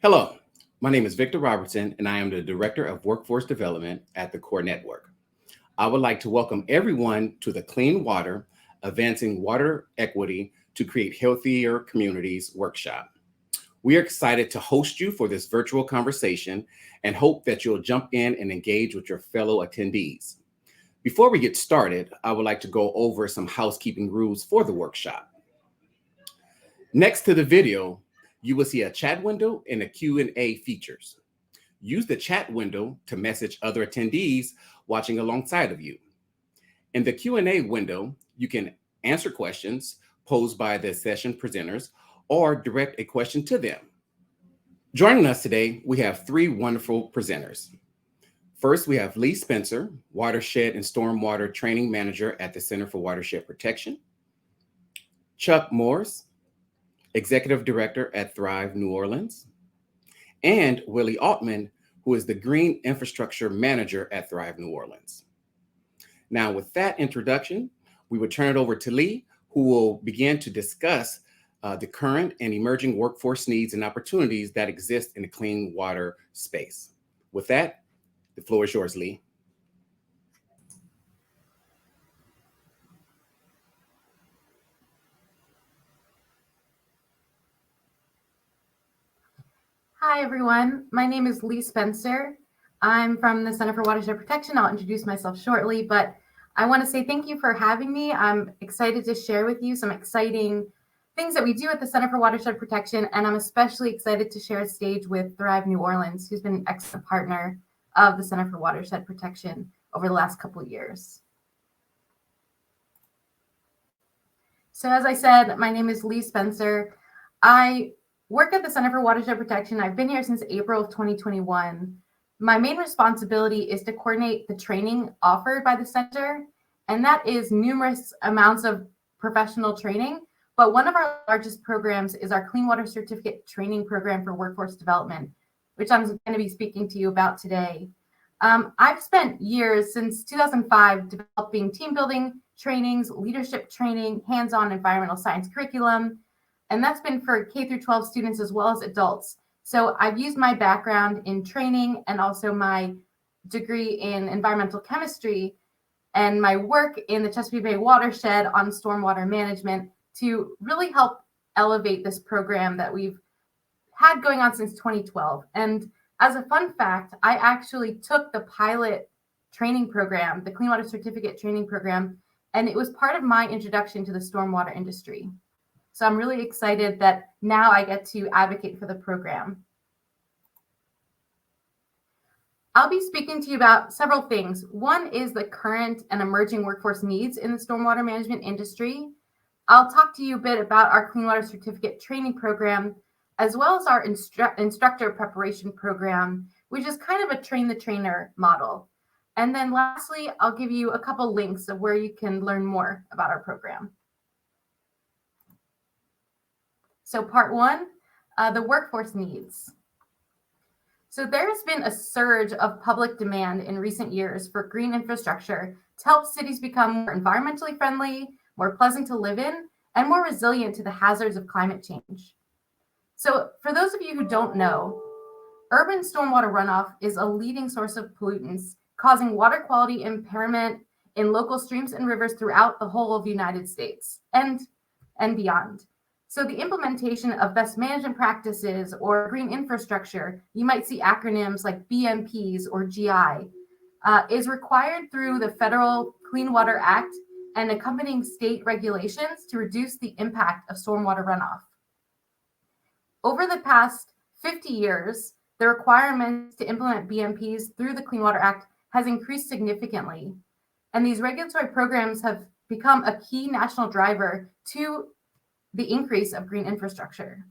Hello, my name is Victor Robertson, and I am the Director of Workforce Development at the Core Network. I would like to welcome everyone to the Clean Water, Advancing Water Equity to Create Healthier Communities workshop. We are excited to host you for this virtual conversation and hope that you'll jump in and engage with your fellow attendees. Before we get started, I would like to go over some housekeeping rules for the workshop. Next to the video, you will see a chat window and a Q&A features. Use the chat window to message other attendees watching alongside of you. In the Q&A window, you can answer questions posed by the session presenters or direct a question to them. Joining us today, we have three wonderful presenters. First, we have Lee Spencer, Watershed and Stormwater Training Manager at the Center for Watershed Protection. Chuck Morris, Executive Director at Thrive New Orleans. And Willie Altman, who is the Green Infrastructure Manager at Thrive New Orleans. Now, with that introduction, we will turn it over to Lee, who will begin to discuss the current and emerging workforce needs and opportunities that exist in the clean water space. With that, the floor is yours, Lee. Hi, everyone. My name is Lee Spencer. I'm from the Center for Watershed Protection. I'll introduce myself shortly, but I want to say thank you for having me. I'm excited to share with you some exciting things that we do at the Center for Watershed Protection, and I'm especially excited to share a stage with Thrive New Orleans, who's been an excellent partner of the Center for Watershed Protection over the last couple of years. So as I said, my name is Lee Spencer. I work at the Center for Watershed Protection. I've been here since April of 2021. My main responsibility is to coordinate the training offered by the center, and that is numerous amounts of professional training. But one of our largest programs is our Clean Water Certificate Training Program for Workforce Development, which I'm going to be speaking to you about today. I've spent years since 2005 developing team building trainings, leadership training, hands-on environmental science curriculum, and that's been for K through 12 students as well as adults. So I've used my background in training and also my degree in environmental chemistry and my work in the Chesapeake Bay watershed on stormwater management to really help elevate this program that we've had going on since 2012. And as a fun fact, I actually took the pilot training program, the Clean Water Certificate Training Program, and it was part of my introduction to the stormwater industry. So I'm really excited that now I get to advocate for the program. I'll be speaking to you about several things. One is the current and emerging workforce needs in the stormwater management industry. I'll talk to you a bit about our Clean Water Certificate Training Program, as well as our instructor preparation program, which is kind of a train the trainer model. And then lastly, I'll give you a couple links of where you can learn more about our program. So part one, the workforce needs. So there has been a surge of public demand in recent years for green infrastructure to help cities become more environmentally friendly, more pleasant to live in, and more resilient to the hazards of climate change. So for those of you who don't know, urban stormwater runoff is a leading source of pollutants, causing water quality impairment in local streams and rivers throughout the whole of the United States and beyond. So the implementation of best management practices or green infrastructure, you might see acronyms like BMPs or GI, is required through the Federal Clean Water Act and accompanying state regulations to reduce the impact of stormwater runoff. Over the past 50 years, the requirements to implement BMPs through the Clean Water Act has increased significantly. And these regulatory programs have become a key national driver to the increase of green infrastructure.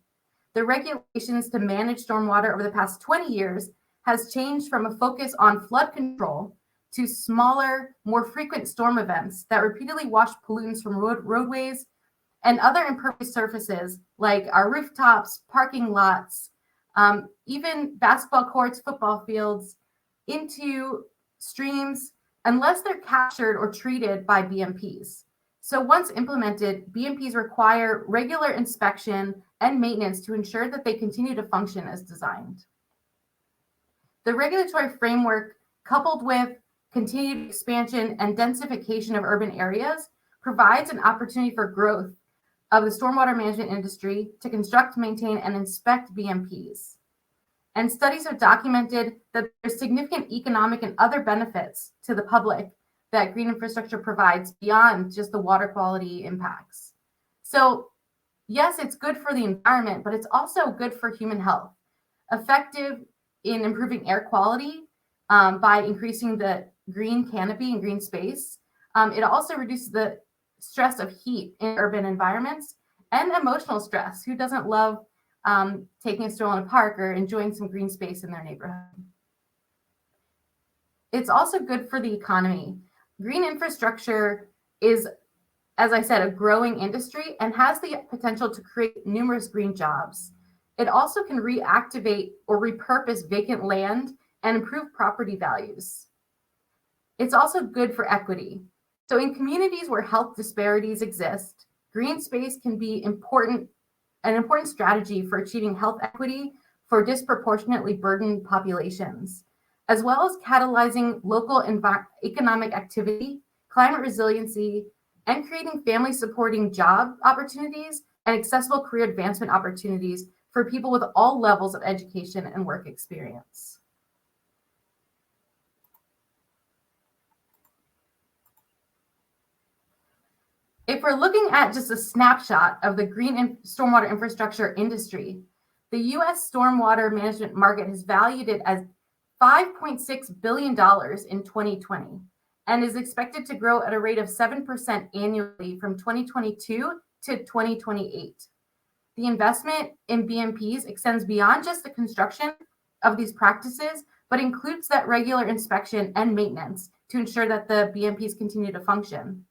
The regulations to manage stormwater over the past 20 years has changed from a focus on flood control to smaller, more frequent storm events that repeatedly wash pollutants from roadways and other impervious surfaces like our rooftops, parking lots, even basketball courts, football fields, into streams unless they're captured or treated by BMPs. So once implemented, BMPs require regular inspection and maintenance to ensure that they continue to function as designed. The regulatory framework, coupled with continued expansion and densification of urban areas, provides an opportunity for growth of the stormwater management industry to construct, maintain, and inspect BMPs. And studies have documented that there's significant economic and other benefits to the public that green infrastructure provides beyond just the water quality impacts. So yes, it's good for the environment, but it's also good for human health. Effective in improving air quality by increasing the green canopy and green space. It also reduces the stress of heat in urban environments and emotional stress. Who doesn't love taking a stroll in a park or enjoying some green space in their neighborhood? It's also good for the economy. Green infrastructure is, as I said, a growing industry and has the potential to create numerous green jobs. It also can reactivate or repurpose vacant land and improve property values. It's also good for equity. So in communities where health disparities exist, green space can be an important strategy for achieving health equity for disproportionately burdened populations, as well as catalyzing local economic activity, climate resiliency, and creating family-supporting job opportunities and accessible career advancement opportunities for people with all levels of education and work experience. If we're looking at just a snapshot of the green stormwater infrastructure industry, the US stormwater management market has valued it as $5.6 billion in 2020 and is expected to grow at a rate of 7% annually from 2022 to 2028. The investment in BMPs extends beyond just the construction of these practices, but includes that regular inspection and maintenance to ensure that the BMPs continue to function.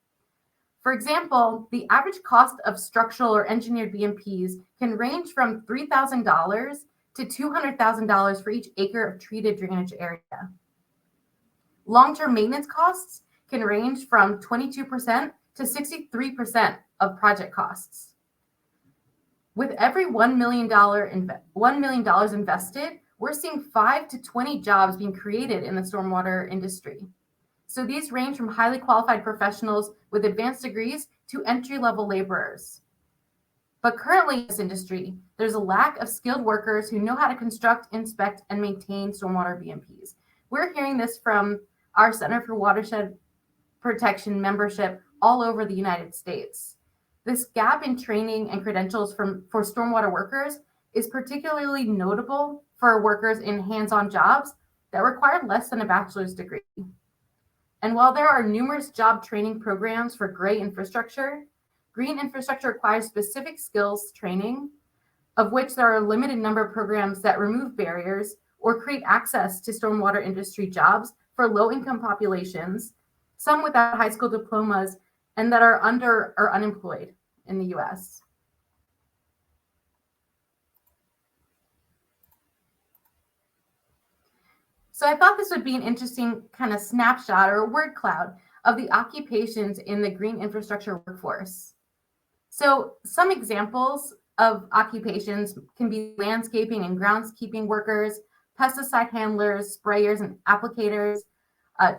For example, the average cost of structural or engineered BMPs can range from $3,000 to $200,000 for each acre of treated drainage area. Long-term maintenance costs can range from 22% to 63% of project costs. With every $1 million invested, we're seeing 5 to 20 jobs being created in the stormwater industry. So these range from highly qualified professionals with advanced degrees to entry-level laborers. But currently in this industry, there's a lack of skilled workers who know how to construct, inspect, and maintain stormwater BMPs. We're hearing this from our Center for Watershed Protection membership all over the United States. This gap in training and credentials for stormwater workers is particularly notable for workers in hands-on jobs that require less than a bachelor's degree. And while there are numerous job training programs for gray infrastructure, green infrastructure requires specific skills training, of which there are a limited number of programs that remove barriers or create access to stormwater industry jobs for low-income populations, some without high school diplomas, and that are under or unemployed in the US. So I thought this would be an interesting kind of snapshot or word cloud of the occupations in the green infrastructure workforce. So some examples of occupations can be landscaping and groundskeeping workers, pesticide handlers, sprayers and applicators,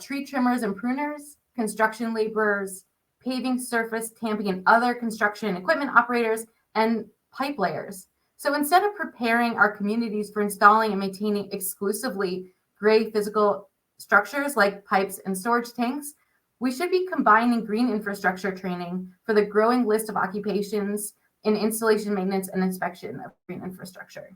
tree trimmers and pruners, construction laborers, paving, surface tamping, and other construction equipment operators, and pipe layers. So instead of preparing our communities for installing and maintaining exclusively gray physical structures like pipes and storage tanks, we should be combining green infrastructure training for the growing list of occupations in installation, maintenance, and inspection of green infrastructure.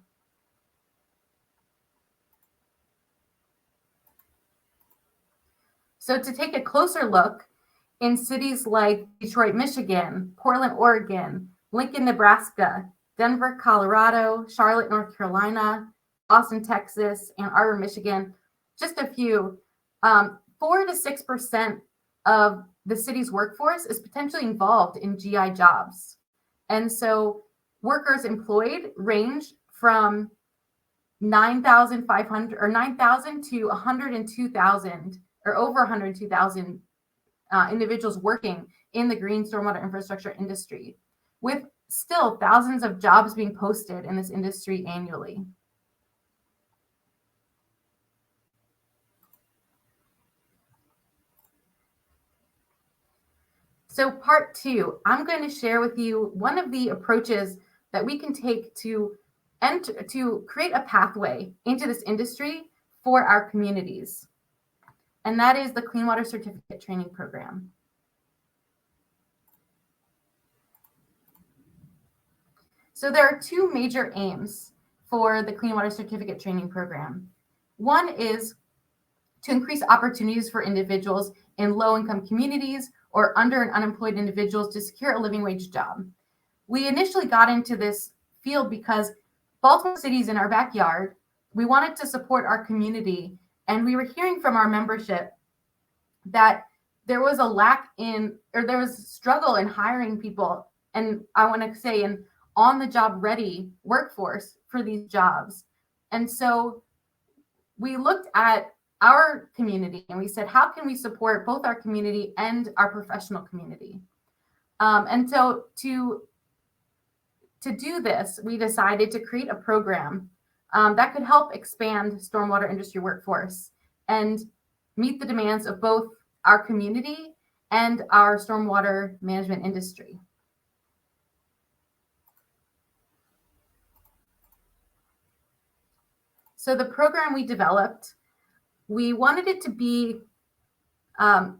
So to take a closer look, in cities like Detroit, Michigan, Portland, Oregon, Lincoln, Nebraska, Denver, Colorado, Charlotte, North Carolina, Austin, Texas, Ann Arbor, Michigan, just a few, 4 to 6% of the city's workforce is potentially involved in GI jobs. And so workers employed range from 9,500 or 9,000 to 102,000 or over 102,000 individuals working in the green stormwater infrastructure industry, with still thousands of jobs being posted in this industry annually. So part 2, I'm going to share with you one of the approaches that we can take to create a pathway into this industry for our communities. And that is the Clean Water Certificate Training Program. So there are 2 major aims for the Clean Water Certificate Training Program. One is to increase opportunities for individuals in low-income communities or under and unemployed individuals to secure a living wage job. We initially got into this field because Baltimore City is in our backyard. We wanted to support our community, and we were hearing from our membership that there was a lack in, or there was struggle in hiring people, and I want to say an on-the-job ready workforce for these jobs. And so we looked at our community and we said, how can we support both our community and our professional community? And so to do this, we decided to create a program that could help expand stormwater industry workforce and meet the demands of both our community and our stormwater management industry. So the program we developed, we wanted it to be an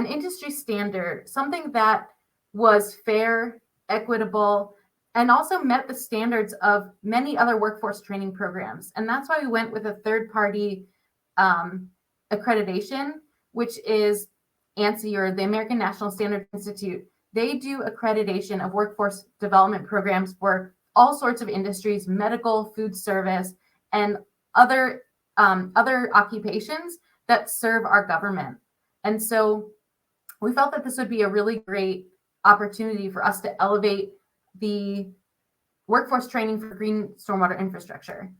industry standard, something that was fair, equitable, and also met the standards of many other workforce training programs. And that's why we went with a third-party accreditation, which is ANSI, or the American National Standards Institute. They do accreditation of workforce development programs for all sorts of industries, medical, food service, and other occupations that serve our government. And so we felt that this would be a really great opportunity for us to elevate the workforce training for green stormwater infrastructure.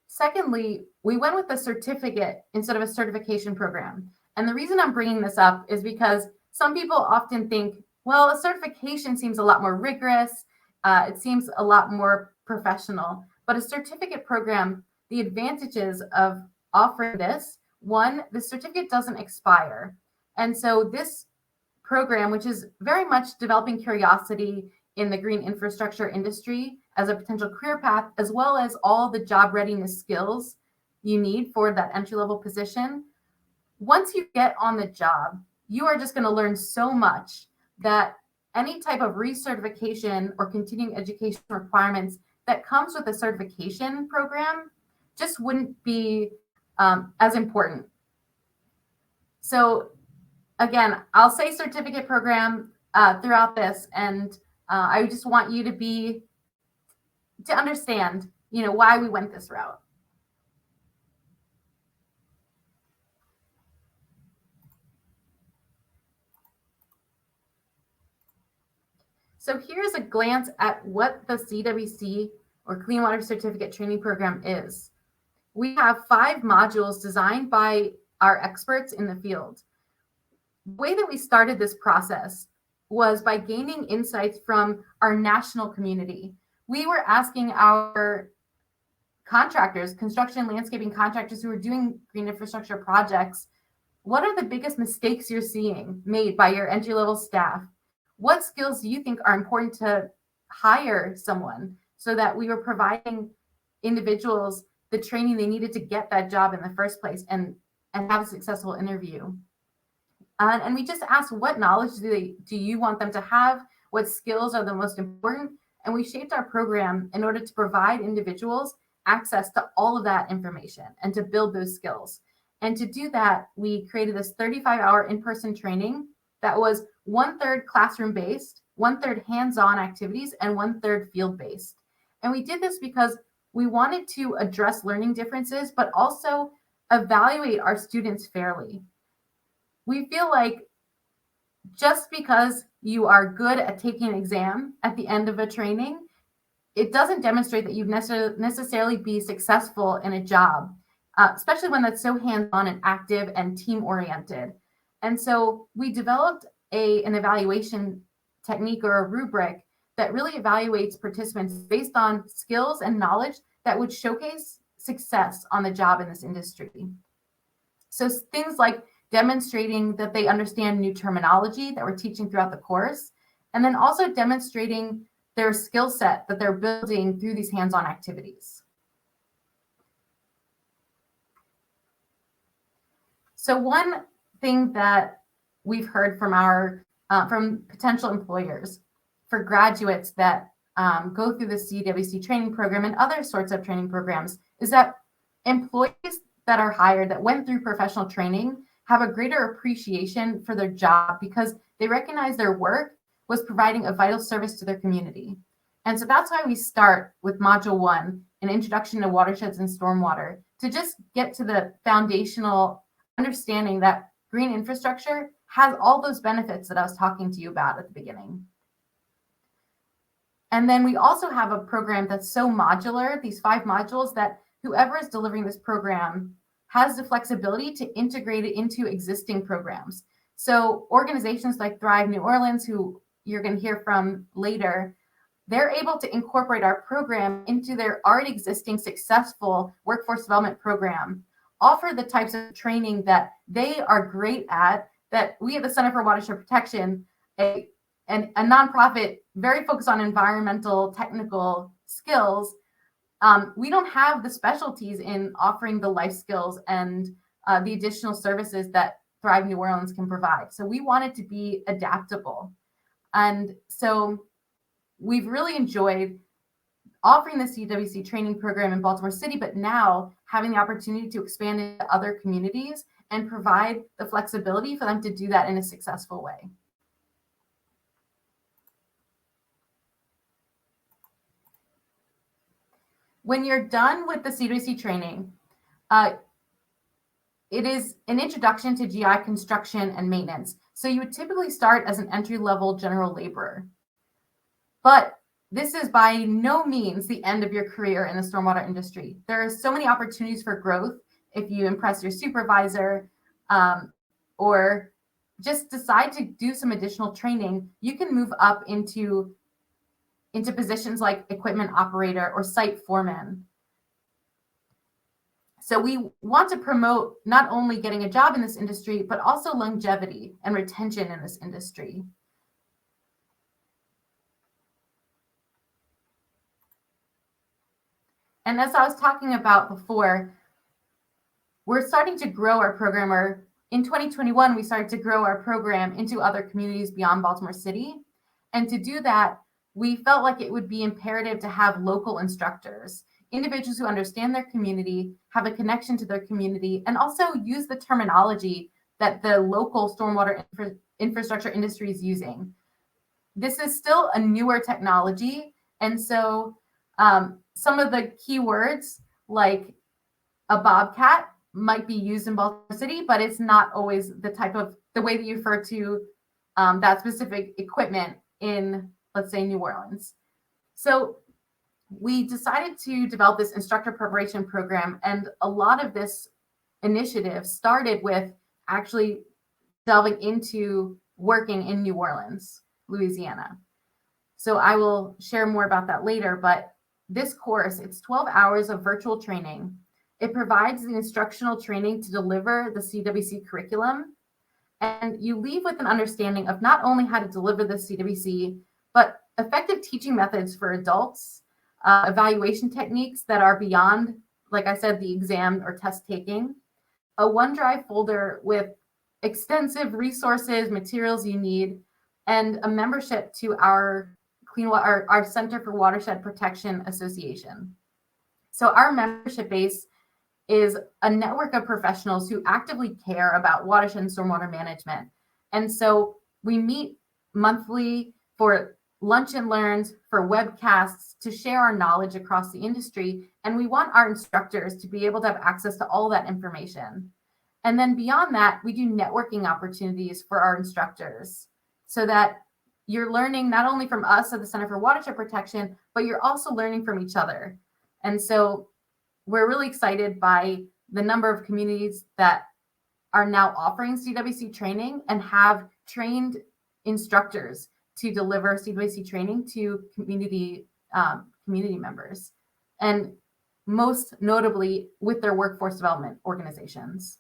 Secondly, we went with a certificate instead of a certification program. And the reason I'm bringing this up is because some people often think, well, a certification seems a lot more rigorous. It seems a lot more professional. But a certificate program, the advantages of offering this, one, the certificate doesn't expire. And so this program, which is very much developing curiosity in the green infrastructure industry as a potential career path, as well as all the job readiness skills you need for that entry-level position. Once you get on the job, you are just going to learn so much that any type of recertification or continuing education requirements that comes with a certification program just wouldn't be as important. So again, I'll say certificate program throughout this, and I just want you to understand, why we went this route. So here's a glance at what the CWC, or Clean Water Certificate Training Program, is. We have 5 modules designed by our experts in the field. The way that we started this process was by gaining insights from our national community. We were asking our contractors, construction landscaping contractors who are doing green infrastructure projects, what are the biggest mistakes you're seeing made by your entry-level staff? What skills do you think are important to hire someone, so that we were providing individuals the training they needed to get that job in the first place and have a successful interview? And we just asked, what knowledge do you want them to have? What skills are the most important? And we shaped our program in order to provide individuals access to all of that information and to build those skills. And to do that, we created this 35-hour in-person training that was 1/3 classroom-based, 1/3 hands-on activities, and 1/3 field-based. And we did this because we wanted to address learning differences, but also evaluate our students fairly. We feel like just because you are good at taking an exam at the end of a training, it doesn't demonstrate that you've necessarily be successful in a job, especially when that's so hands-on and active and team-oriented. And so we developed an evaluation technique or a rubric that really evaluates participants based on skills and knowledge that would showcase success on the job in this industry. So things like demonstrating that they understand new terminology that we're teaching throughout the course, and then also demonstrating their skill set that they're building through these hands-on activities. So one thing that we've heard from our from potential employers for graduates that go through the CWC training program and other sorts of training programs is that employees that are hired that went through professional training have a greater appreciation for their job because they recognize their work was providing a vital service to their community. And so that's why we start with Module 1, an introduction to watersheds and stormwater, to just get to the foundational understanding that green infrastructure has all those benefits that I was talking to you about at the beginning. And then we also have a program that's so modular, these 5 modules, that whoever is delivering this program has the flexibility to integrate it into existing programs. So organizations like Thrive New Orleans, who you're going to hear from later, they're able to incorporate our program into their already existing successful workforce development program, offer the types of training that they are great at, that we at the Center for Watershed Protection, a nonprofit very focused on environmental technical skills, we don't have the specialties in offering the life skills and the additional services that Thrive New Orleans can provide. So we want it to be adaptable. And so we've really enjoyed offering the CWC training program in Baltimore City, but now having the opportunity to expand into other communities and provide the flexibility for them to do that in a successful way. When you're done with the CWC training, it is an introduction to GI construction and maintenance. So you would typically start as an entry-level general laborer. But this is by no means the end of your career in the stormwater industry. There are so many opportunities for growth if you impress your supervisor or just decide to do some additional training. You can move up into positions like equipment operator or site foreman. So we want to promote not only getting a job in this industry, but also longevity and retention in this industry. And as I was talking about before, we're starting to grow our program, or in 2021, we started to grow our program into other communities beyond Baltimore City. And to do that, we felt like it would be imperative to have local instructors, individuals who understand their community, have a connection to their community, and also use the terminology that the local stormwater infrastructure industry is using. This is still a newer technology, and so some of the keywords like a bobcat might be used in Baltimore City, but it's not always the way that you refer to that specific equipment in, let's say, New Orleans. So we decided to develop this instructor preparation program, and a lot of this initiative started with actually delving into working in New Orleans, Louisiana. So I will share more about that later, but this course, it's 12 hours of virtual training. It provides the instructional training to deliver the CWC curriculum, and you leave with an understanding of not only how to deliver the CWC, but effective teaching methods for adults, evaluation techniques that are beyond, like I said, the exam or test taking, a OneDrive folder with extensive resources, materials you need, and a membership to our our Center for Watershed Protection Association. So our membership base is a network of professionals who actively care about watershed and stormwater management. And so we meet monthly for lunch and learns, for webcasts, to share our knowledge across the industry. And we want our instructors to be able to have access to all that information. And then beyond that, we do networking opportunities for our instructors so that you're learning not only from us at the Center for Watershed Protection, but you're also learning from each other. And so we're really excited by the number of communities that are now offering CWC training and have trained instructors to deliver CWC training to community members, and most notably with their workforce development organizations.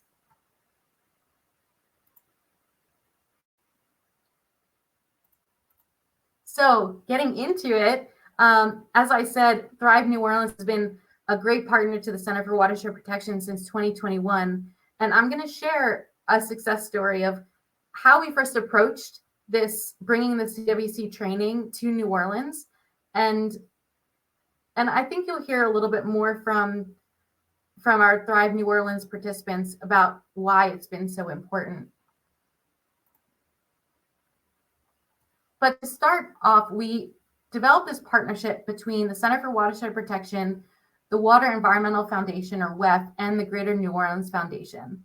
So getting into it, as I said, Thrive New Orleans has been a great partner to the Center for Watershed Protection since 2021. And I'm going to share a success story of how we first approached this, bringing the CWC training to New Orleans. And I think you'll hear a little bit more from our Thrive New Orleans participants about why it's been so important. But to start off, we developed this partnership between the Center for Watershed Protection, the Water Environmental Foundation, or WEF, and the Greater New Orleans Foundation.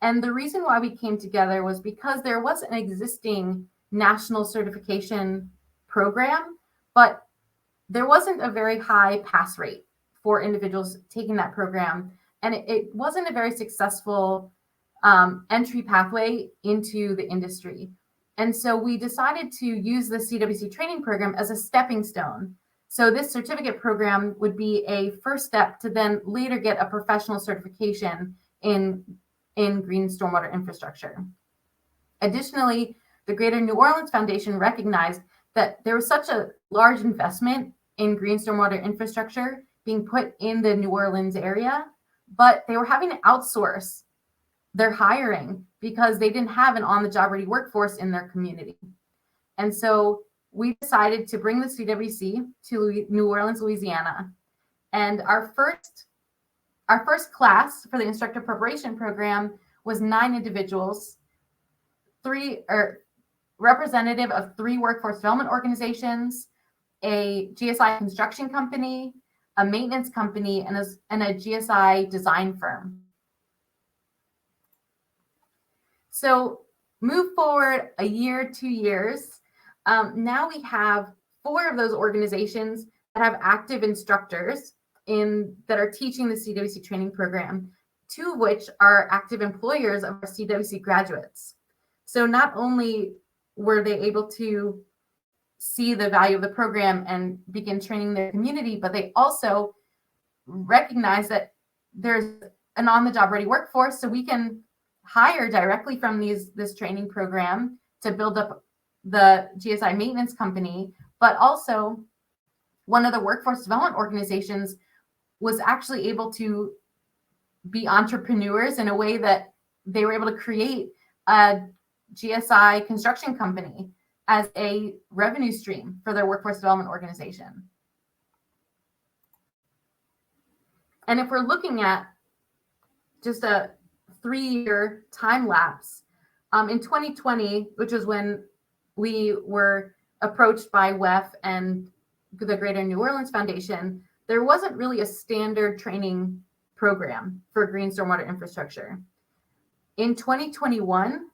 And the reason why we came together was because there was an existing national certification program, but there wasn't a very high pass rate for individuals taking that program. And it wasn't a very successful entry pathway into the industry. And so we decided to use the CWC training program as a stepping stone. So this certificate program would be a first step to then later get a professional certification in green stormwater infrastructure. Additionally, the Greater New Orleans Foundation recognized that there was such a large investment in green stormwater infrastructure being put in the New Orleans area, but they were having to outsource their hiring because they didn't have an on-the-job ready workforce in their community. And so we decided to bring the CWC to New Orleans, Louisiana. And our first class for the instructor preparation program was 9 individuals, representative of 3 workforce development organizations, a GSI construction company, a maintenance company, and a GSI design firm. So move forward a year, 2 years. Now we have 4 of those organizations that have active instructors that are teaching the CWC training program, 2 of which are active employers of our CWC graduates. So not only were they able to see the value of the program and begin training their community, but they also recognize that there's an on-the-job ready workforce, so we can hire directly from this training program to build up the GSI maintenance company. But also, one of the workforce development organizations was actually able to be entrepreneurs in a way that they were able to create a GSI construction company as a revenue stream for their workforce development organization. And if we're looking at just a 3-year time lapse, in 2020, which is when we were approached by WEF and the Greater New Orleans Foundation, there wasn't really a standard training program for green stormwater infrastructure. In 2021,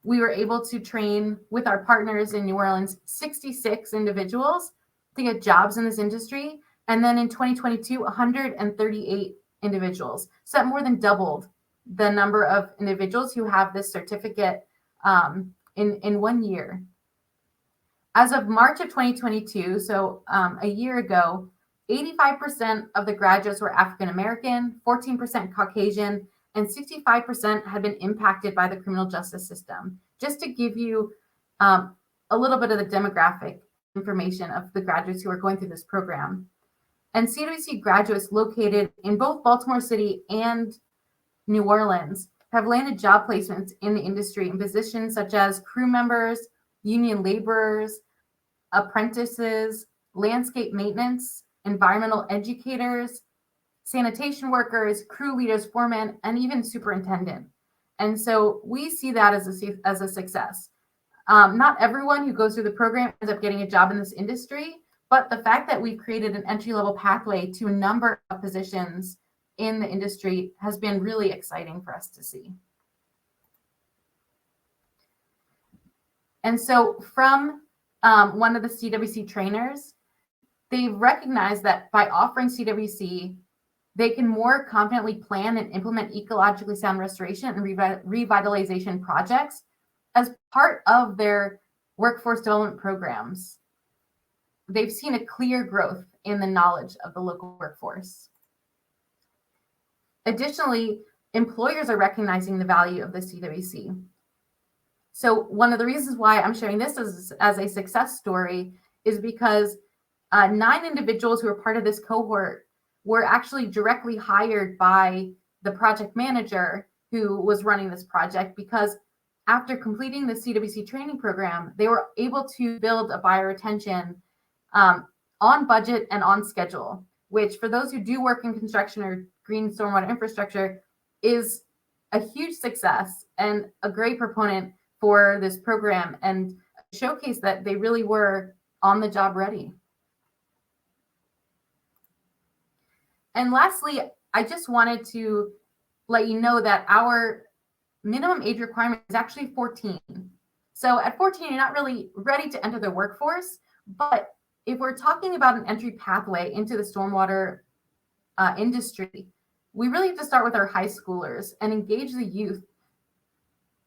we were able to train with our partners in New Orleans 66 individuals to get jobs in this industry. And then in 2022, 138 individuals. So that more than doubled the number of individuals who have this certificate in 1 year. As of March of 2022, so a year ago, 85% of the graduates were African American, 14% Caucasian, and 65% had been impacted by the criminal justice system. Just to give you a little bit of the demographic information of the graduates who are going through this program. And CWC graduates located in both Baltimore City and New Orleans have landed job placements in the industry in positions such as crew members, union laborers, apprentices, landscape maintenance, environmental educators, sanitation workers, crew leaders, foremen, and even superintendent. And so we see that as a success. Not everyone who goes through the program ends up getting a job in this industry, but the fact that we've created an entry-level pathway to a number of positions in the industry has been really exciting for us to see. And so from one of the CWC trainers, they recognize that by offering CWC, they can more confidently plan and implement ecologically sound restoration and revitalization projects as part of their workforce development programs, they've seen a clear growth in the knowledge of the local workforce. Additionally, employers are recognizing the value of the CWC. So one of the reasons why I'm sharing this as a success story is because 9 individuals who were part of this cohort were actually directly hired by the project manager who was running this project, because after completing the CWC training program, they were able to build a buyer retention on budget and on schedule, which for those who do work in construction or green stormwater infrastructure is a huge success and a great proponent for this program, and showcase that they really were on the job ready. And lastly, I just wanted to let you know that our minimum age requirement is actually 14. So at 14, you're not really ready to enter the workforce. But if we're talking about an entry pathway into the stormwater industry, we really have to start with our high schoolers and engage the youth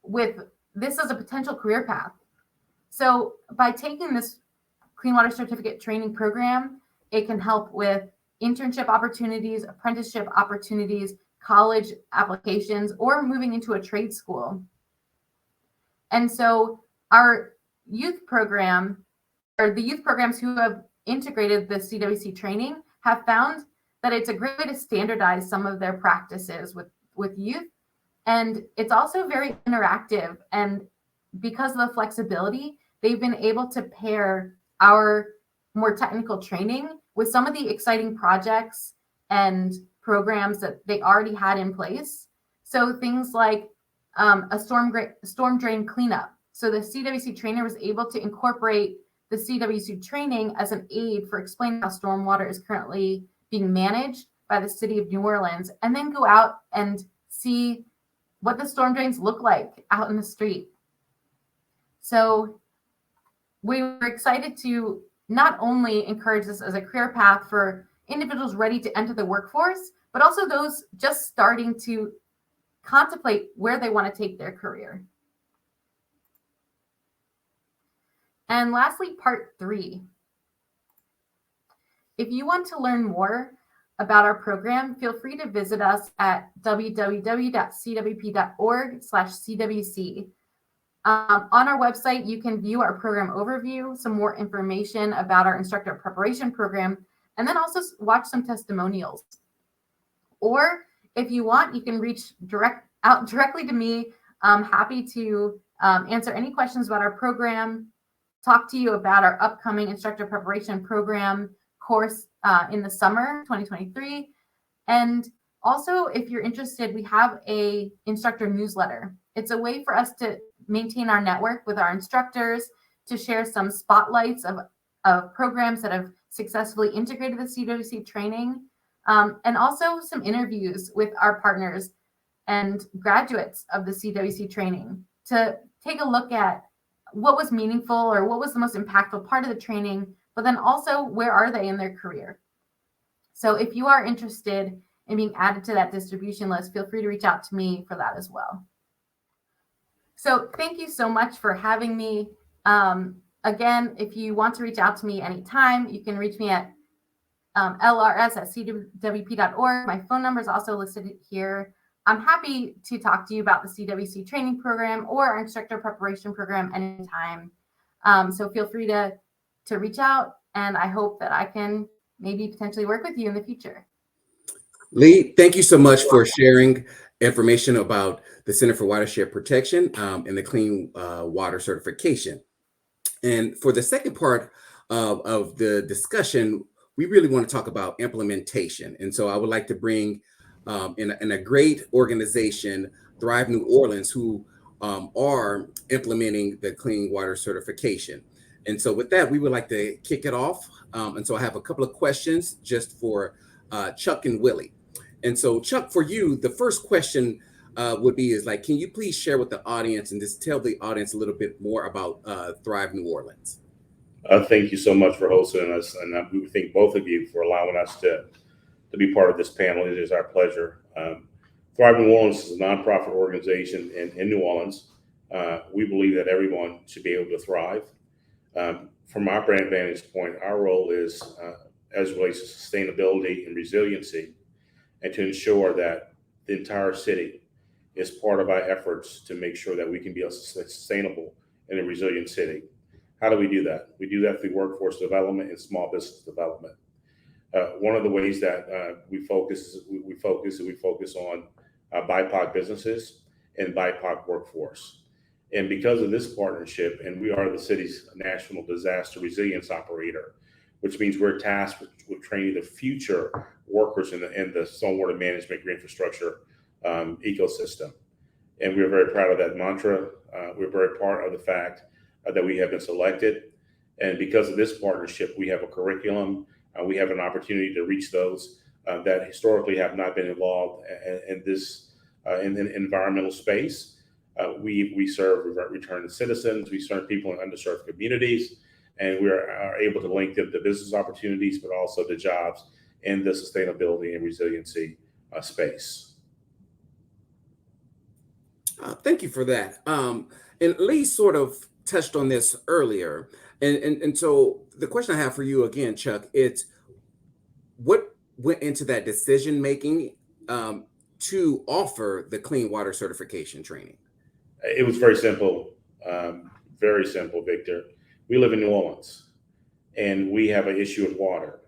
with this as a potential career path. So by taking this Clean Water Certificate training program, it can help with internship opportunities, apprenticeship opportunities, college applications, or moving into a trade school. And so our youth program, or the youth programs who have integrated the CWC training, have found that it's a great way to standardize some of their practices with youth. And it's also very interactive. And because of the flexibility, they've been able to pair our more technical training with some of the exciting projects and programs that they already had in place. So things like a storm drain cleanup. So the CWC trainer was able to incorporate the CWC training as an aid for explaining how stormwater is currently being managed by the city of New Orleans, and then go out and see what the storm drains look like out in the street. So we were excited to not only encourage this as a career path for individuals ready to enter the workforce, but also those just starting to contemplate where they want to take their career. And lastly, part 3. If you want to learn more about our program, feel free to visit us at www.cwp.org/CWC. On our website, you can view our program overview, some more information about our instructor preparation program, and then also watch some testimonials. Or if you want, you can reach out directly to me. I'm happy to answer any questions about our program, talk to you about our upcoming instructor preparation program course in the summer 2023. And also, if you're interested, we have a instructor newsletter. It's a way for us to maintain our network with our instructors, to share some spotlights of programs that have successfully integrated the CWC training, and also some interviews with our partners and graduates of the CWC training to take a look at what was meaningful or what was the most impactful part of the training, but then also where are they in their career. So if you are interested in being added to that distribution list, feel free to reach out to me for that as well. So thank you so much for having me. Again, if you want to reach out to me anytime, you can reach me at lrs@cwp.org. My phone number is also listed here. I'm happy to talk to you about the CWC training program or our instructor preparation program anytime. So feel free to reach out, and I hope that I can maybe potentially work with you in the future. Lee, thank you so much for sharing information about the Center for Watershed Protection and the Clean Water Certification. And for the second part of the discussion, we really want to talk about implementation. And so I would like to bring in a great organization, Thrive New Orleans, who are implementing the Clean Water Certification. And so with that, we would like to kick it off. And so I have a couple of questions just for Chuck and Willie. And so Chuck, for you, the first question would be can you please share with the audience and just tell the audience a little bit more about Thrive New Orleans? Thank you so much for hosting us. And we thank both of you for allowing us to be part of this panel. It is our pleasure. Thrive New Orleans is a nonprofit organization in New Orleans. We believe that everyone should be able to thrive. From our brand vantage point, our role is as it relates to sustainability and resiliency, and to ensure that the entire city is part of our efforts to make sure that we can be a sustainable and a resilient city. How do we do that? We do that through workforce development and small business development. One of the ways that we focus on BIPOC businesses and BIPOC workforce. And because of this partnership, and we are the city's national disaster resilience operator, which means we're tasked with training the future workers in the stormwater management green infrastructure ecosystem. And we're very proud of that mantra. We're very proud of the fact that we have been selected. And because of this partnership, we have a curriculum. We have an opportunity to reach those that historically have not been involved in this in the environmental space. We serve returning citizens. We serve people in underserved communities, and we are able to link them to business opportunities, but also to jobs in the sustainability and resiliency space. Thank you for that. And Lee sort of touched on this earlier. And so the question I have for you again, Chuck, it's what went into that decision making to offer the clean water certification training? It was very simple, Victor. We live in New Orleans, and we have an issue with water.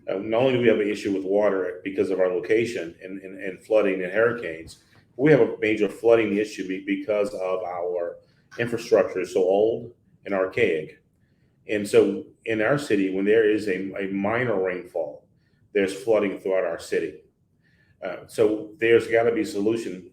Not only do we have an issue with water because of our location and flooding and hurricanes, we have a major flooding issue because of our infrastructure is so old and archaic. And so in our city, when there is a minor rainfall, there's flooding throughout our city. So there's got to be a solution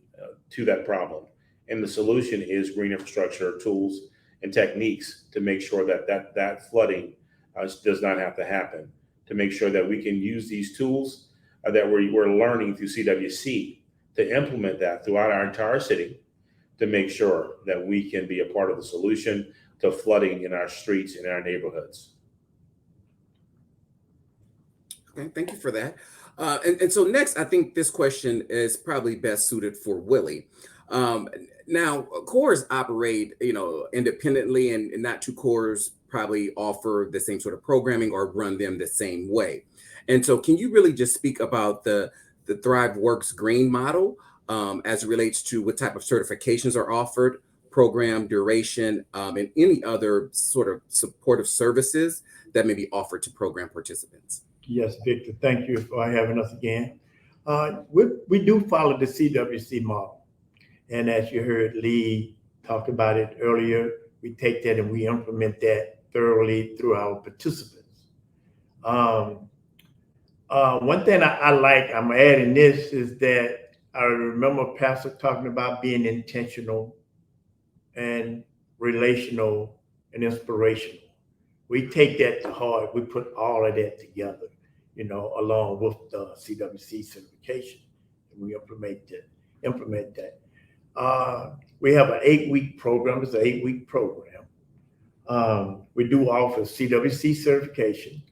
to that problem. And the solution is green infrastructure tools and techniques to make sure that flooding does not have to happen, to make sure that we can use these tools that we're learning through CWC to implement that throughout our entire city, to make sure that we can be a part of the solution to flooding in our streets and our neighborhoods. Okay, thank you for that. And so next, I think this question is probably best suited for Willie. Now, cores operate, independently, and not two cores probably offer the same sort of programming or run them the same way. And so, can you really just speak about the ThriveWorks Green model as it relates to what type of certifications are offered, program duration, and any other sort of supportive services that may be offered to program participants? Yes, Victor, thank you for having us again. We do follow the CWC model. And as you heard Lee talk about it earlier, we take that and we implement that thoroughly through our participants. One thing I like, I'm adding this, is that I remember Pastor talking about being intentional and relational and inspirational. We take that to heart. We put all of that together, along with the CWC certification, and we implement that. We have an 8-week program. It's an 8-week program. We do offer CWC certification.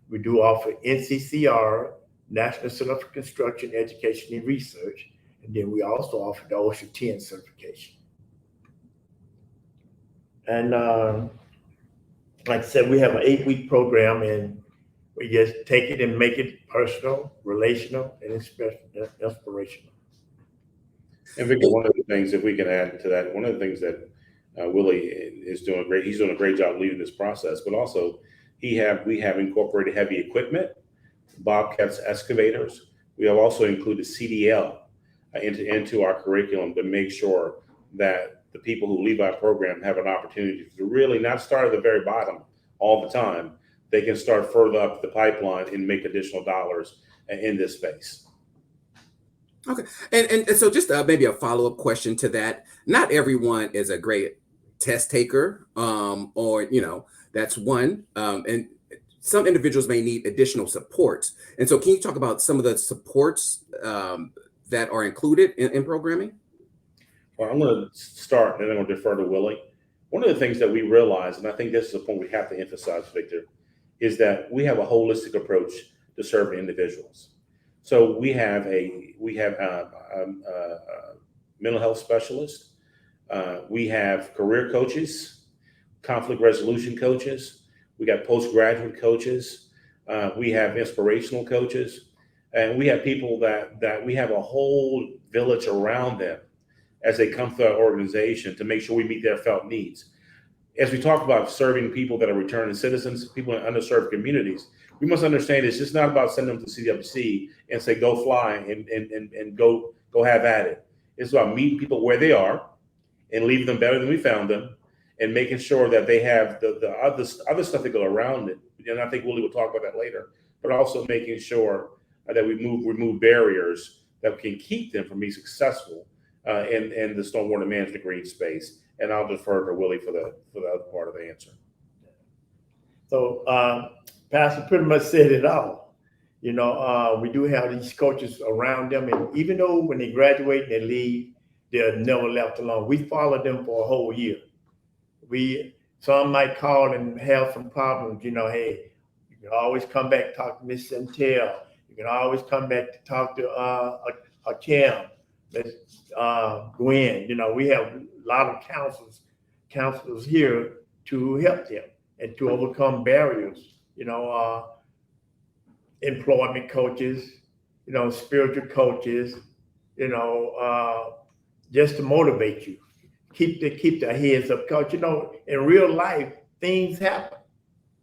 We do offer NCCR, National Center for Construction, Education, and Research. And then we also offer the OSHA 10 certification. And like I said, we have an 8-week program, and we just take it and make it personal, relational, and inspirational. And Victor, one of the things, if we can add to that, one of the things that Willie is doing he's doing a great job leading this process, but also we have incorporated heavy equipment, Bobcats, excavators. We have also included CDL into our curriculum to make sure that the people who leave our program have an opportunity to really not start at the very bottom all the time. They can start further up the pipeline and make additional dollars in this space. Okay, and so just maybe a follow-up question to that. Not everyone is a great test taker, or that's one. And some individuals may need additional supports. And so, can you talk about some of the supports that are included in programming? Well, I'm going to start, and then I'm going to defer to Willie. One of the things that we realize, and I think this is a point we have to emphasize, Victor, is that we have a holistic approach to serving individuals. So we have a mental health specialist. We have career coaches, conflict resolution coaches. We got postgraduate coaches. We have inspirational coaches, and we have people that we have a whole village around them as they come through our organization to make sure we meet their felt needs. As we talk about serving people that are returning citizens, people in underserved communities, we must understand it's just not about sending them to CWC and say, go fly and go have at it. It's about meeting people where they are and leaving them better than we found them, and making sure that they have the other stuff that go around it. And I think Willie will talk about that later, but also making sure that we remove barriers that can keep them from being successful in the stormwater management green space. And I'll defer to Willie for the other part of the answer. So Pastor pretty much said it all. You know, we do have these coaches around them, and even though when they graduate and they leave, they're never left alone. We follow them for a whole year. Some might call and have some problems. You know, hey, you can always come back and talk to Miss Chantel. You can always come back to talk to Kim, Miss Gwen. You know, we have a lot of counselors here to help them and to overcome barriers. You know, employment coaches, you know, spiritual coaches, you know, just to motivate you, keep their heads up. Because, you know, in real life, things happen.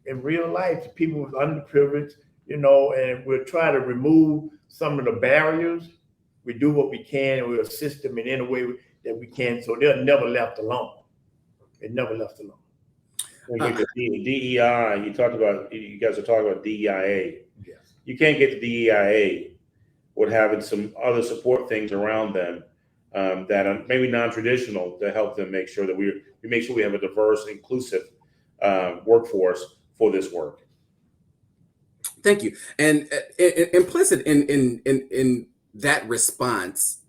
In real life, people with underprivileged, you know, and we'll try to remove some of the barriers. We do what we can, and we assist them in any way that we can, so they're never left alone. They're never left alone. When you get the DEI, you guys are talking about DEIA. Yes. You can't get the DEIA with having some other support things around them that are maybe non-traditional to help them make sure that we make sure we have a diverse, inclusive workforce for this work. Thank you. And implicit in that response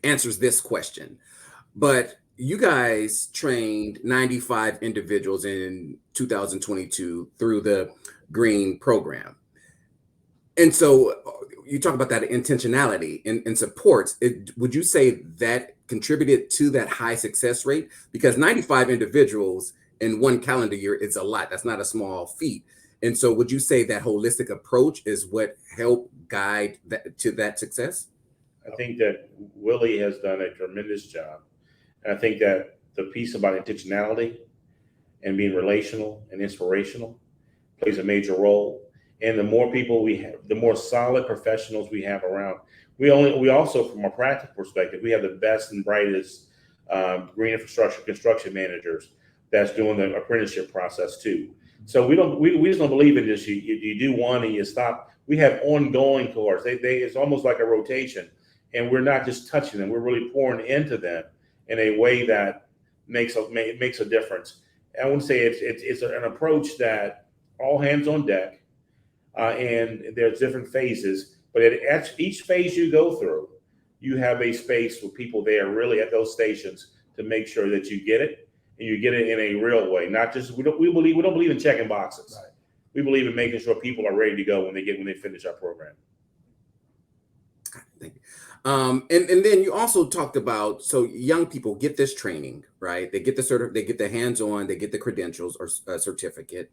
answers this question. But you guys trained 95 individuals in 2022 through the Green program. And so you talk about that intentionality and supports. Would you say that contributed to that high success rate? Because 95 individuals in one calendar year is a lot. That's not a small feat. And so would you say that holistic approach is what helped guide to that success? I think that Willie has done a tremendous job. And I think that the piece about intentionality and being relational and inspirational plays a major role. And the more people we have, the more solid professionals we have around. We also, from a practical perspective, we have the best and brightest green infrastructure construction managers that's doing the apprenticeship process too. So we just don't believe in this. You do one and you stop. We have ongoing course. It's almost like a rotation, and we're not just touching them. We're really pouring into them in a way that makes a difference. I wouldn't say it's an approach that all hands on deck, and there's different phases. But at each phase you go through, you have a space with people there really at those stations to make sure that you get it, and you get it in a real way. Not just we don't believe in checking boxes. Right. We believe in making sure people are ready to go when they finish our program. Thank you. And then you also talked about, so young people get this training, right? They get they get the hands-on, they get the credentials or certificate.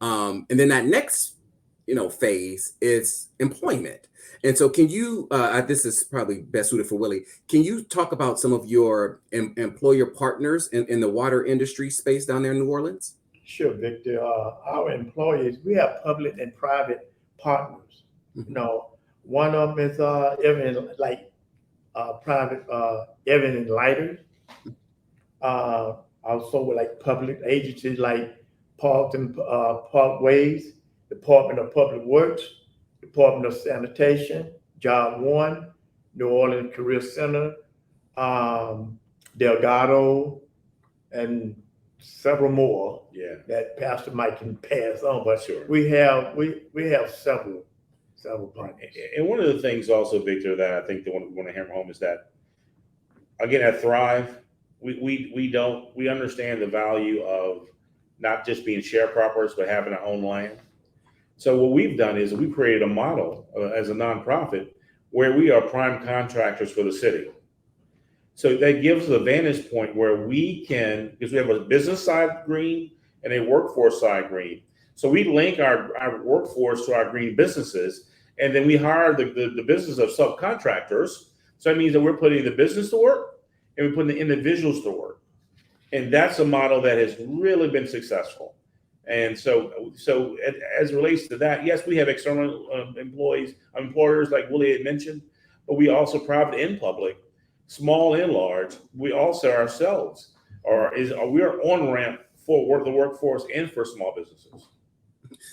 And then that next, phase is employment. And so can you, this is probably best suited for Willie, can you talk about some of your employer partners in the water industry space down there in New Orleans? Sure, Victor. Our employees, we have public and private partners. Mm-hmm. One of them is private Evan and Lighters. Also like public agencies like Parkways, Department of Public Works, Department of Sanitation, Job 1, New Orleans Career Center, Delgado, and several more. Yeah, that Pastor Mike can pass on. But sure, we have several partners. And one of the things also, Victor, that I think we want to hammer home is that, again, at Thrive, we understand the value of not just being sharecroppers, but having our own land. So what we've done is we created a model as a nonprofit where we are prime contractors for the city. So that gives us a vantage point where we can, because we have a business side green and a workforce side green. So we link our workforce to our green businesses, and then we hire the business of subcontractors. So that means that we're putting the business to work and we're putting the individuals to work. And that's a model that has really been successful. And so as it relates to that, yes, we have external employers like Willie had mentioned, but we also private and public, small and large. We also ourselves we are on ramp for the workforce and for small businesses.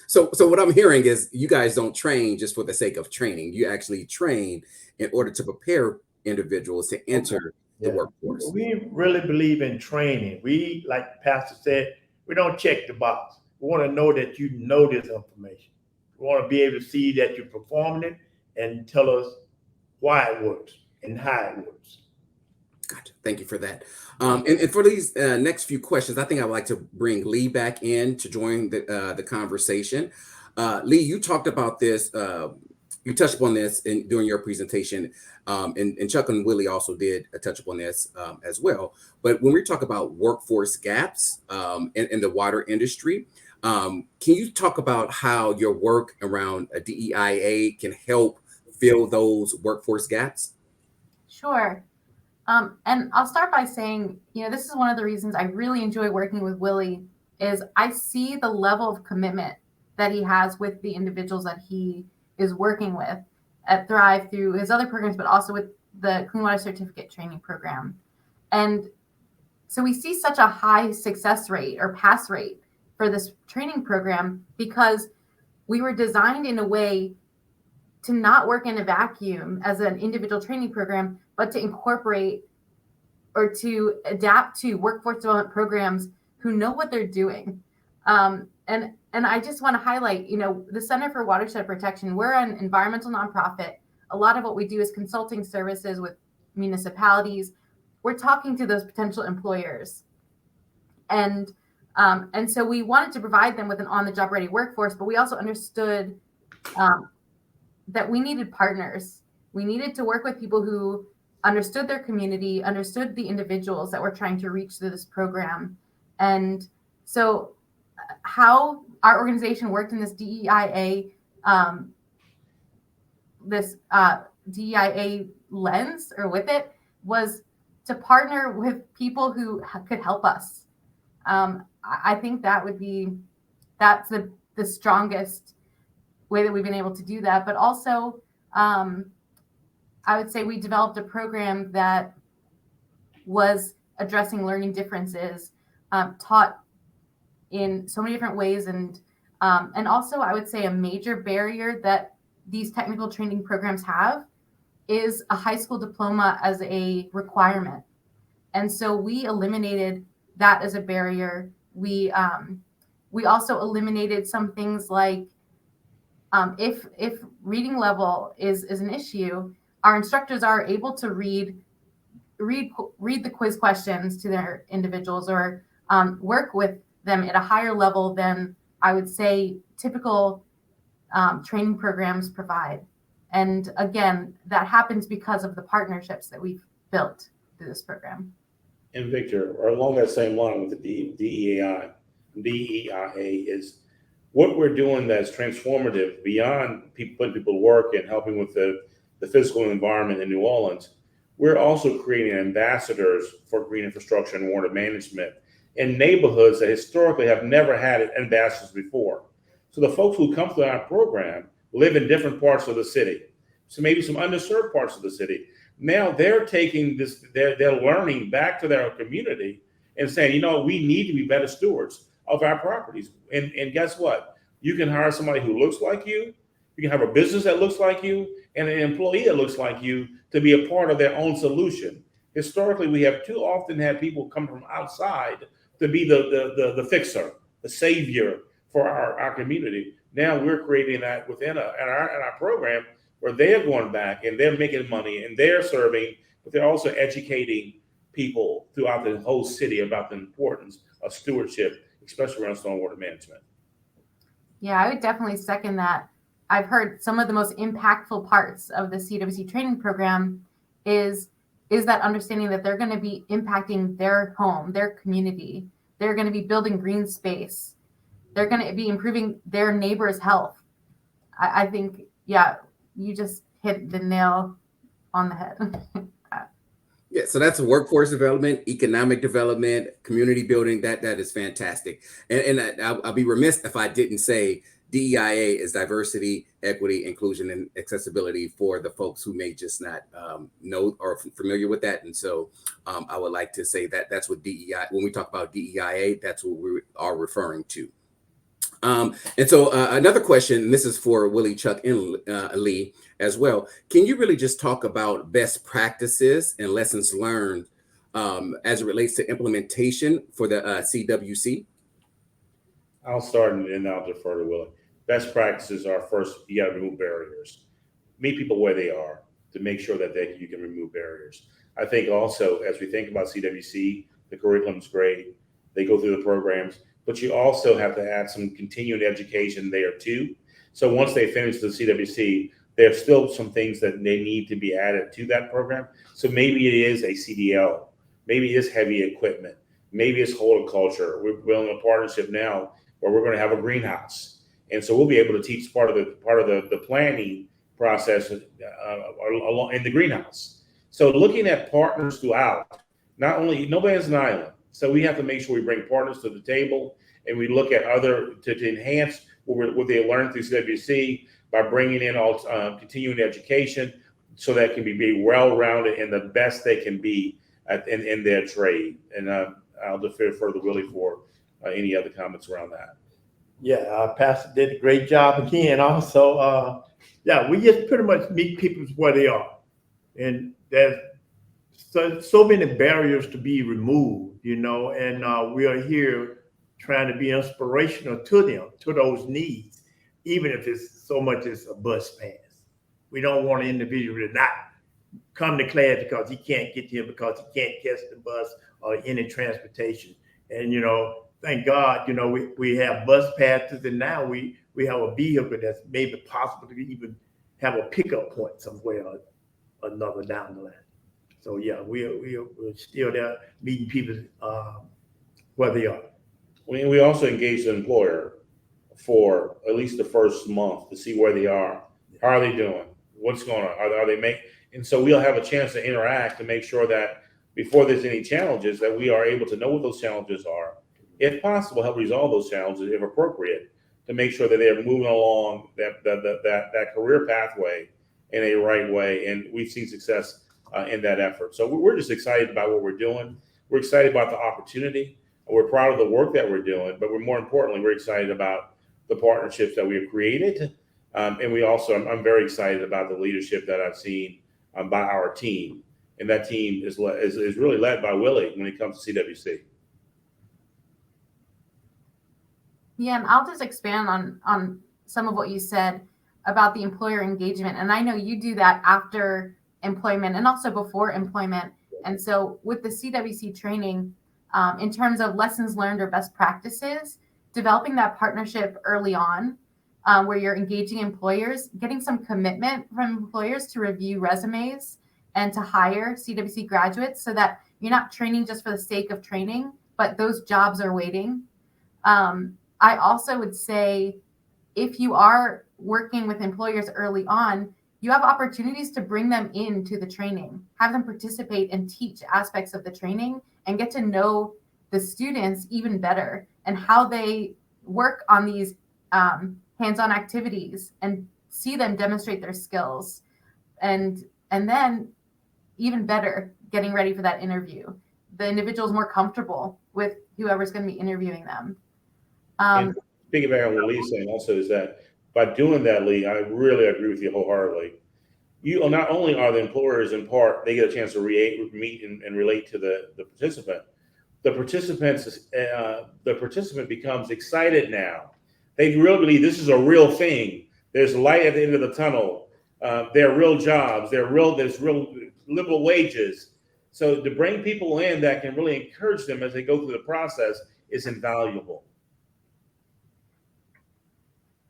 So what I'm hearing is you guys don't train just for the sake of training. You actually train in order to prepare individuals to enter the workforce. We really believe in training. We, like Pastor said, we don't check the box. We want to know that you know this information. We want to be able to see that you're performing it and tell us why it works and how it works. Gotcha. Thank you for that. And for these next few questions, I think I'd like to bring Lee back in to join the conversation. Lee, you talked about this. You touched upon this during your presentation, and Chuck and Willie also did touch upon this as well. But when we talk about workforce gaps in the water industry, can you talk about how your work around a DEIA can help fill those workforce gaps? Sure. And I'll start by saying, this is one of the reasons I really enjoy working with Willie is I see the level of commitment that he has with the individuals that he is working with at Thrive through his other programs, but also with the Clean Water Certificate Training Program. And so we see such a high success rate or pass rate for this training program because we were designed in a way to not work in a vacuum as an individual training program, but to incorporate or to adapt to workforce development programs who know what they're doing. And I just want to highlight, the Center for Watershed Protection, we're an environmental nonprofit. A lot of what we do is consulting services with municipalities. We're talking to those potential employers. And so we wanted to provide them with an on-the-job ready workforce, but we also understood that we needed partners. We needed to work with people who understood their community, understood the individuals that we're trying to reach through this program. And so how our organization worked in this DEIA, DEIA lens or with it was to partner with people who could help us. I think that's the strongest way that we've been able to do that. But also, I would say we developed a program that was addressing learning differences, taught in so many different ways. And also, I would say a major barrier that these technical training programs have is a high school diploma as a requirement. And so we eliminated that as a barrier. We also eliminated some things like if reading level is an issue, our instructors are able to read the quiz questions to their individuals or work with them at a higher level than I would say typical training programs provide. And again, that happens because of the partnerships that we've built through this program. And Victor, or along that same line with the DEIA is what we're doing that's transformative beyond putting people to work and helping with the physical environment in New Orleans. We're also creating ambassadors for green infrastructure and water management in neighborhoods that historically have never had ambassadors before. So the folks who come through our program live in different parts of the city. So maybe some underserved parts of the city. Now they're taking this, they're learning back to their community and saying, we need to be better stewards of our properties. And guess what? You can hire somebody who looks like you. You can have a business that looks like you and an employee that looks like you to be a part of their own solution. Historically, we have too often had people come from outside to be the fixer, the savior for our community. Now we're creating that within our program where they're going back and they're making money and they're serving, but they're also educating people throughout the whole city about the importance of stewardship, especially around stormwater management. Yeah, I would definitely second that. I've heard some of the most impactful parts of the CWC training program is is that understanding that they're going to be impacting their home, their community. They're going to be building green space. They're going to be improving their neighbor's health. I think, yeah, you just hit the nail on the head. Yeah, so that's workforce development, economic development, community building. That is fantastic. I'll be remiss if I didn't say DEIA is diversity, equity, inclusion, and accessibility for the folks who may just not know or familiar with that. And so I would like to say that that's what DEI, when we talk about DEIA, that's what we are referring to. And so another question, and this is for Willie, Chuck, and Lee as well. Can you really just talk about best practices and lessons learned as it relates to implementation for the CWC? I'll start and then I'll defer to Willie. Best practices are first, you got to remove barriers. Meet people where they are to make sure that you can remove barriers. I think also, as we think about CWC, the curriculum's great. They go through the programs, but you also have to add some continuing education there too. So once they finish the CWC, there's still some things that they need to be added to that program. So maybe it is a CDL, maybe it is heavy equipment, maybe it's horticulture. We're building a partnership now where we're going to have a greenhouse, and so we'll be able to teach part of the planning process along in the greenhouse. So looking at partners throughout, not only nobody has an island, so we have to make sure we bring partners to the table, and we look at other to enhance what they learn through CWC by bringing in all continuing education, so that can be well-rounded and the best they can be in their trade. And I'll defer to Willie for any other comments around that. Yeah, our pastor did a great job again. Also, yeah, we just pretty much meet people where they are, and there's so many barriers to be removed, you know. And we are here trying to be inspirational to them, to those needs, even if it's so much as a bus pass. We don't want an individual to not come to class because he can't get here, because he can't catch the bus or any transportation. And, you know, thank God, you know, we have bus passes, and now we have a vehicle that's maybe possible to even have a pickup point somewhere or another down the line. So yeah, we're still there meeting people where they are. We also engage the employer for at least the first month to see where they are. How are they doing? What's going on? Are they making? And so we'll have a chance to interact to make sure that before there's any challenges, that we are able to know what those challenges are. If possible, help resolve those challenges if appropriate, to make sure that they're moving along that career pathway in a right way. And we've seen success in that effort. So we're just excited about what we're doing. We're excited about the opportunity. We're proud of the work that we're doing, but more importantly, we're excited about the partnerships that we have created. And we also, I'm very excited about the leadership that I've seen by our team. And that team is really led by Willie when it comes to CWC. Yeah, and I'll just expand on some of what you said about the employer engagement. And I know you do that after employment and also before employment. And so with the CWC training, in terms of lessons learned or best practices, developing that partnership early on, where you're engaging employers, getting some commitment from employers to review resumes and to hire CWC graduates, so that you're not training just for the sake of training, but those jobs are waiting. I also would say, if you are working with employers early on, you have opportunities to bring them into the training, have them participate and teach aspects of the training, and get to know the students even better and how they work on these hands-on activities, and see them demonstrate their skills, and then even better, getting ready for that interview. The individual is more comfortable with whoever's going to be interviewing them. And piggyback on what Lee's saying also is that by doing that, Lee, I really agree with you wholeheartedly. You not only are the employers in part, they get a chance to meet and relate to the participant. The participant becomes excited now. They really believe this is a real thing. There's light at the end of the tunnel. There are real jobs. There's real livable wages. So to bring people in that can really encourage them as they go through the process is invaluable.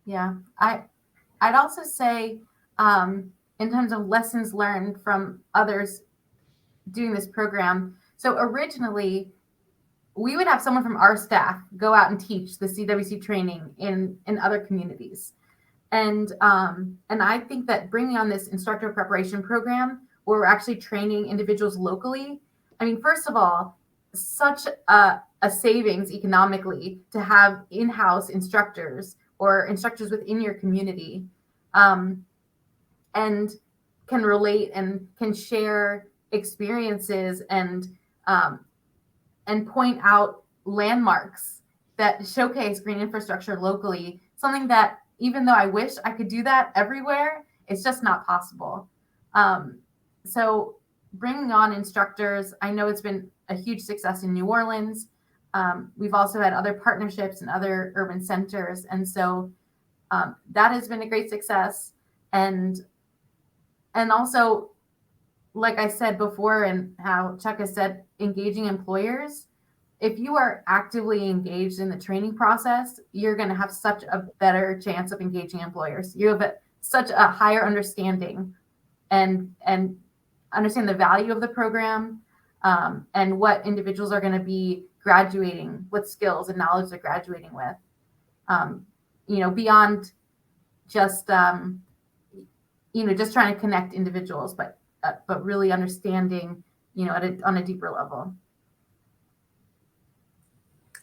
Yeah, I'd also say, in terms of lessons learned from others, doing this program. So originally, we would have someone from our staff go out and teach the CWC training in other communities. And I think that bringing on this instructor preparation program where we're actually training individuals locally, I mean, first of all, such a savings economically to have in-house instructors or instructors within your community, and can relate and can share experiences and point out landmarks that showcase green infrastructure locally, something that even though I wish I could do that everywhere, it's just not possible. So bringing on instructors, I know it's been a huge success in New Orleans. We've also had other partnerships in other urban centers. And so that has been a great success. And also, like I said before, and how Chuck has said, engaging employers. If you are actively engaged in the training process, you're going to have such a better chance of engaging employers. You have such a higher understanding and understand the value of the program, and what individuals are going to be graduating, what skills and knowledge they're graduating with, beyond just, just trying to connect individuals, but really understanding, on a deeper level.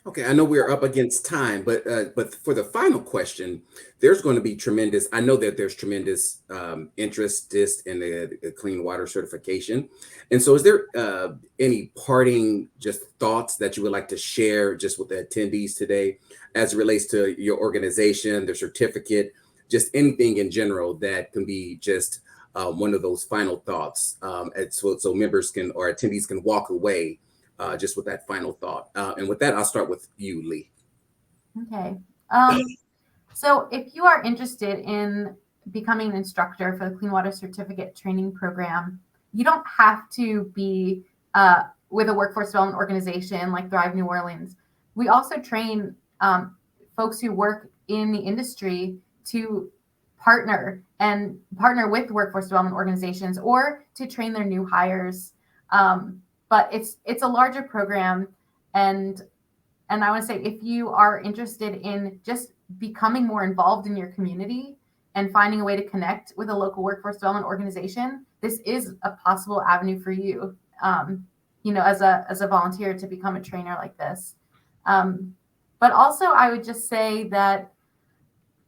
Okay, I know we're up against time, but for the final question, there's going to be tremendous. I know that there's tremendous interest in the clean water certification, and so is there any parting just thoughts that you would like to share just with the attendees today, as it relates to your organization, the certificate, just anything in general that can be just one of those final thoughts, so members can or attendees can walk away. Just with that final thought. And with that, I'll start with you, Lee. Okay. So if you are interested in becoming an instructor for the Clean Water Certificate Training Program, you don't have to be with a workforce development organization like Thrive New Orleans. We also train folks who work in the industry to partner with workforce development organizations or to train their new hires. But it's a larger program, and I want to say, if you are interested in just becoming more involved in your community and finding a way to connect with a local workforce development organization, this is a possible avenue for you, as a volunteer to become a trainer like this. But also, I would just say that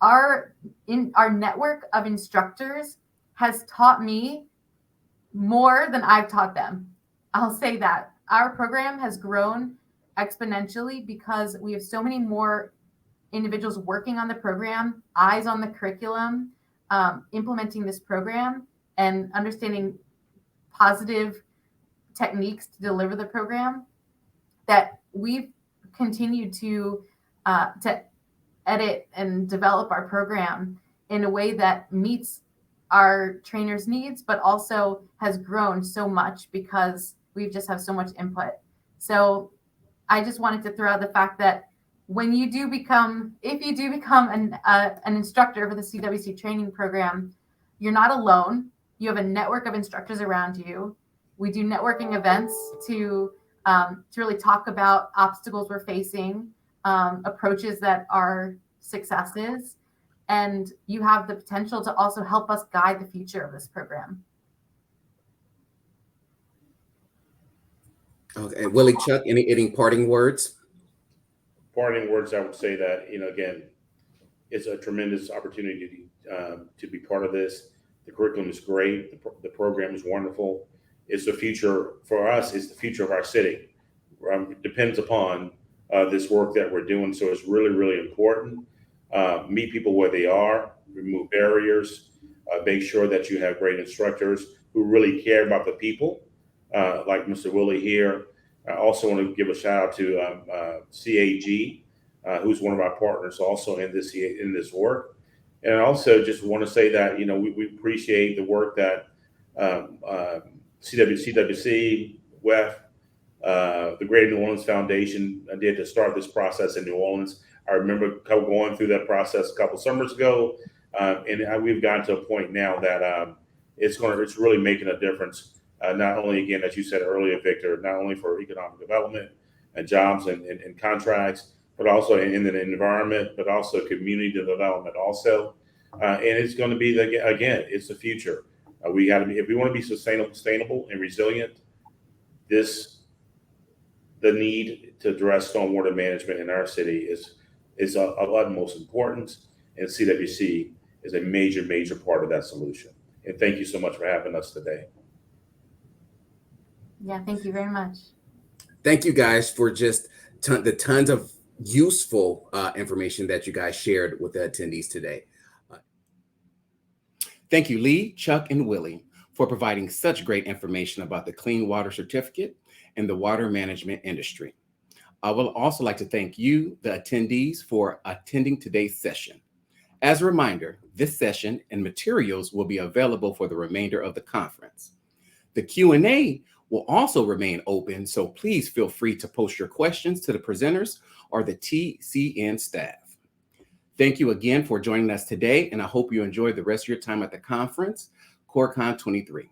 our network of instructors has taught me more than I've taught them. I'll say that our program has grown exponentially because we have so many more individuals working on the program, eyes on the curriculum, implementing this program and understanding positive techniques to deliver the program, that we've continued to edit and develop our program in a way that meets our trainers' needs, but also has grown so much because we just have so much input. So I just wanted to throw out the fact that if you do become an instructor for the CWC training program, you're not alone. You have a network of instructors around you. We do networking events to really talk about obstacles we're facing, approaches that are successes, and you have the potential to also help us guide the future of this program. Okay, Willie, Chuck, any parting words? Parting words, I would say that, again, it's a tremendous opportunity to be part of this. The curriculum is great. The program is wonderful. It's the future for us. It's the future of our city. It depends upon this work that we're doing. So it's really, really important. Meet people where they are, remove barriers, make sure that you have great instructors who really care about the people, like Mr. Willie here. I also want to give a shout out to CAG, who's one of our partners also in this work. And I also just want to say that, we appreciate the work that CWC, WEF, the Greater New Orleans Foundation did to start this process in New Orleans. I remember going through that process a couple summers ago, and we've gotten to a point now that it's really making a difference not only, again, as you said earlier, Victor, not only for economic development and jobs and contracts, but also in the environment, but also community development also. And it's going to be, again, it's the future. We got to be, if we want to be sustainable and resilient, the need to address stormwater management in our city is of utmost importance, and CWC is a major part of that solution. And thank you so much for having us today. Yeah, thank you very much. Thank you guys for just the tons of useful information that you guys shared with the attendees today. Thank you, Lee, Chuck, and Willie, for providing such great information about the Clean Water Certificate and the water management industry. I would also like to thank you, the attendees, for attending today's session. As a reminder, this session and materials will be available for the remainder of the conference. The Q&A will also remain open, so please feel free to post your questions to the presenters or the TCN staff. Thank you again for joining us today, and I hope you enjoy the rest of your time at the conference, CorpsCon23.